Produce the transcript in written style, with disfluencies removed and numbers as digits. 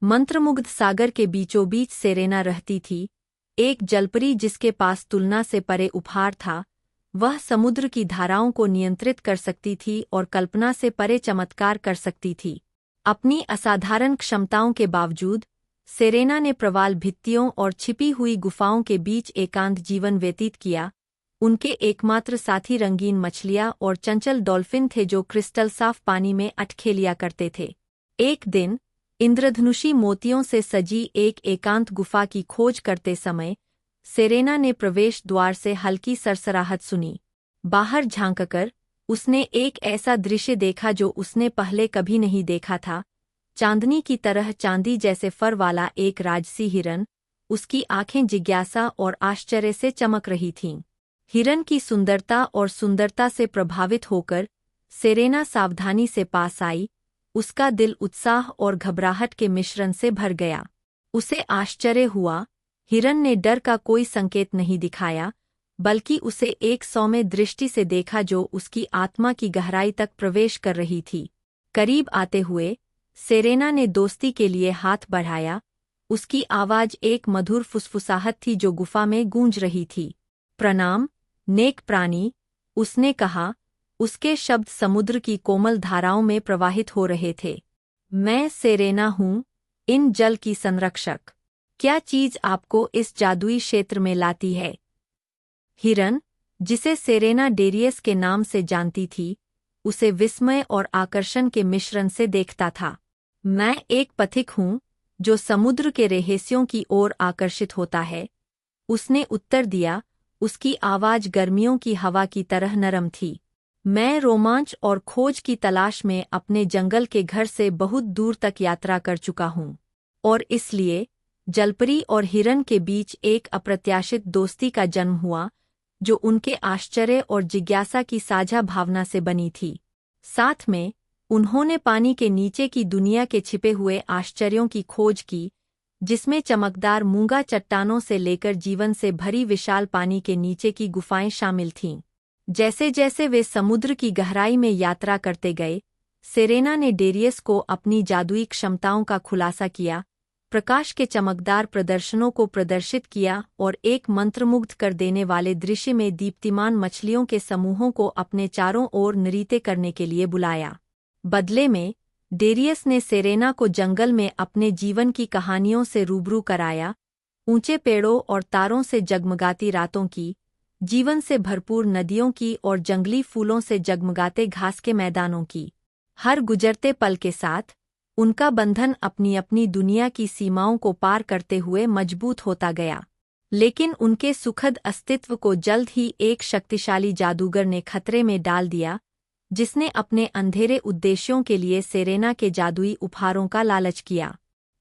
मंत्रमुग्ध सागर के बीचों बीच सेरेना रहती थी, एक जलपरी जिसके पास तुलना से परे उपहार था। वह समुद्र की धाराओं को नियंत्रित कर सकती थी और कल्पना से परे चमत्कार कर सकती थी। अपनी असाधारण क्षमताओं के बावजूद सेरेना ने प्रवाल भित्तियों और छिपी हुई गुफाओं के बीच एकांत जीवन व्यतीत किया। उनके एकमात्र साथी रंगीन मछलियाँ और चंचल डॉल्फिन थे जो क्रिस्टल साफ पानी में अटखेलिया करते थे। एक दिन इंद्रधनुषी मोतियों से सजी एक एकांत गुफा की खोज करते समय सेरेना ने प्रवेश द्वार से हल्की सरसराहट सुनी। बाहर झांककर उसने एक ऐसा दृश्य देखा जो उसने पहले कभी नहीं देखा था। चांदनी की तरह चांदी जैसे फर वाला एक राजसी हिरन, उसकी आंखें जिज्ञासा और आश्चर्य से चमक रही थीं। हिरन की सुंदरता से प्रभावित होकर सेरेना सावधानी से पास आई। उसका दिल उत्साह और घबराहट के मिश्रण से भर गया। उसे आश्चर्य हुआ, हिरन ने डर का कोई संकेत नहीं दिखाया, बल्कि उसे एक सौम्य दृष्टि से देखा जो उसकी आत्मा की गहराई तक प्रवेश कर रही थी। करीब आते हुए सेरेना ने दोस्ती के लिए हाथ बढ़ाया। उसकी आवाज एक मधुर फुसफुसाहट थी जो गुफा में गूंज रही थी। प्रणाम, नेक प्राणी, उसने कहा। उसके शब्द समुद्र की कोमल धाराओं में प्रवाहित हो रहे थे। मैं सेरेना हूँ, इन जल की संरक्षक। क्या चीज आपको इस जादुई क्षेत्र में लाती है? हिरन, जिसे सेरेना डेरियस के नाम से जानती थी, उसे विस्मय और आकर्षण के मिश्रण से देखता था। मैं एक पथिक हूँ जो समुद्र के रहस्यों की ओर आकर्षित होता है, उसने उत्तर दिया। उसकी आवाज गर्मियों की हवा की तरह नरम थी। मैं रोमांच और खोज की तलाश में अपने जंगल के घर से बहुत दूर तक यात्रा कर चुका हूँ, और इसलिए जलपरी और हिरन के बीच एक अप्रत्याशित दोस्ती का जन्म हुआ जो उनके आश्चर्य और जिज्ञासा की साझा भावना से बनी थी। साथ में उन्होंने पानी के नीचे की दुनिया के छिपे हुए आश्चर्यों की खोज की, जिसमें चमकदार मूंगा चट्टानों से लेकर जीवन से भरी विशाल पानी के नीचे की गुफाएं शामिल थीं। जैसे जैसे वे समुद्र की गहराई में यात्रा करते गए, सेरेना ने डेरियस को अपनी जादुई क्षमताओं का खुलासा किया, प्रकाश के चमकदार प्रदर्शनों को प्रदर्शित किया और एक मंत्रमुग्ध कर देने वाले दृश्य में दीप्तिमान मछलियों के समूहों को अपने चारों ओर नृत्य करने के लिए बुलाया। बदले में डेरियस ने सेरेना को जंगल में अपने जीवन की कहानियों से रूबरू कराया, ऊंचे पेड़ों और तारों से जगमगाती रातों की, जीवन से भरपूर नदियों की और जंगली फूलों से जगमगाते घास के मैदानों की। हर गुजरते पल के साथ उनका बंधन अपनी अपनी दुनिया की सीमाओं को पार करते हुए मजबूत होता गया। लेकिन उनके सुखद अस्तित्व को जल्द ही एक शक्तिशाली जादूगर ने खतरे में डाल दिया, जिसने अपने अंधेरे उद्देश्यों के लिए सेरेना के जादुई उपहारों का लालच किया।